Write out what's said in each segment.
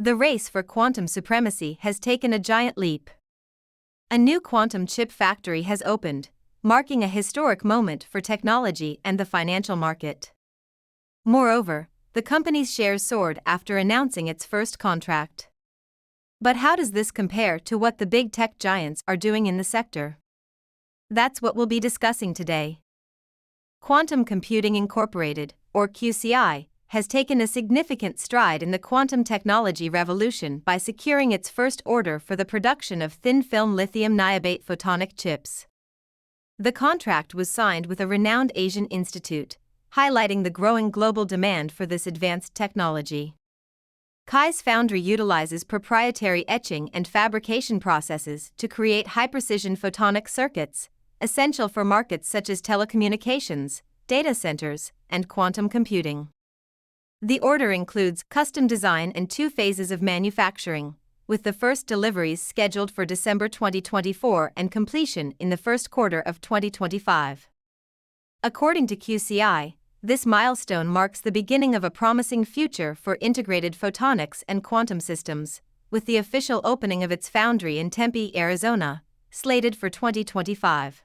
The race for quantum supremacy has taken a giant leap. A new quantum chip factory has opened, marking a historic moment for technology and the financial market. Moreover, the company's shares soared after announcing its first contract. But how does this compare to what the big tech giants are doing in the sector? That's what we'll be discussing today. Quantum Computing Incorporated, or QCi, has taken a significant stride in the quantum technology revolution by securing its first order for the production of thin-film lithium niobate photonic chips. The contract was signed with a renowned Asian institute, highlighting the growing global demand for this advanced technology. QCi Foundry utilizes proprietary etching and fabrication processes to create high-precision photonic circuits, essential for markets such as telecommunications, data centers, and quantum computing. The order includes custom design and 2 phases of manufacturing, with the first deliveries scheduled for December 2024 and completion in the first quarter of 2025. According to QCi, this milestone marks the beginning of a promising future for integrated photonics and quantum systems, with the official opening of its foundry in Tempe, Arizona, slated for 2025.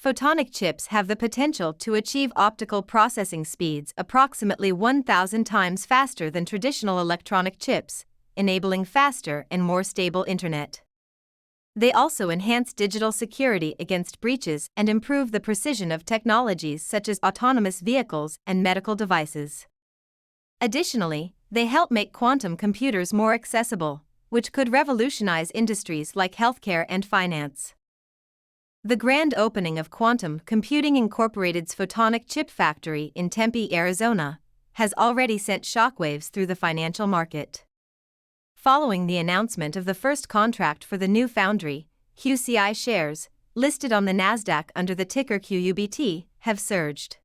Photonic chips have the potential to achieve optical processing speeds approximately 1,000 times faster than traditional electronic chips, enabling faster and more stable internet. They also enhance digital security against breaches and improve the precision of technologies such as autonomous vehicles and medical devices. Additionally, they help make quantum computers more accessible, which could revolutionize industries like healthcare and finance. The grand opening of Quantum Computing Incorporated's Photonic Chip Factory in Tempe, Arizona, has already sent shockwaves through the financial market. Following the announcement of the first contract for the new foundry, QCi shares, listed on the nasdaq under the ticker QUBT, have surged.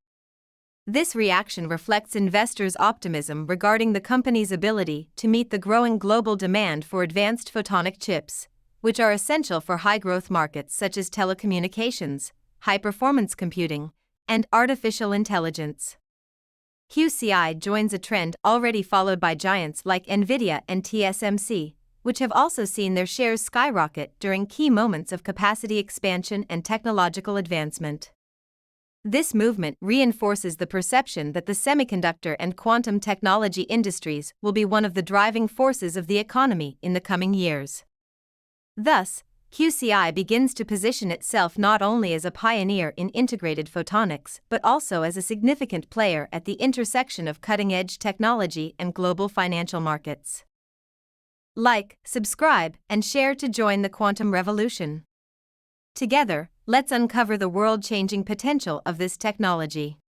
This reaction reflects investors' optimism regarding the company's ability to meet the growing global demand for advanced photonic chips, which are essential for high-growth markets such as telecommunications, high-performance computing, and artificial intelligence. QCi joins a trend already followed by giants like Nvidia and TSMC, which have also seen their shares skyrocket during key moments of capacity expansion and technological advancement. This movement reinforces the perception that the semiconductor and quantum technology industries will be one of the driving forces of the economy in the coming years. Thus, QCi begins to position itself not only as a pioneer in integrated photonics but also as a significant player at the intersection of cutting-edge technology and global financial markets. Like, subscribe, and share to join the quantum revolution. Together, let's uncover the world-changing potential of this technology.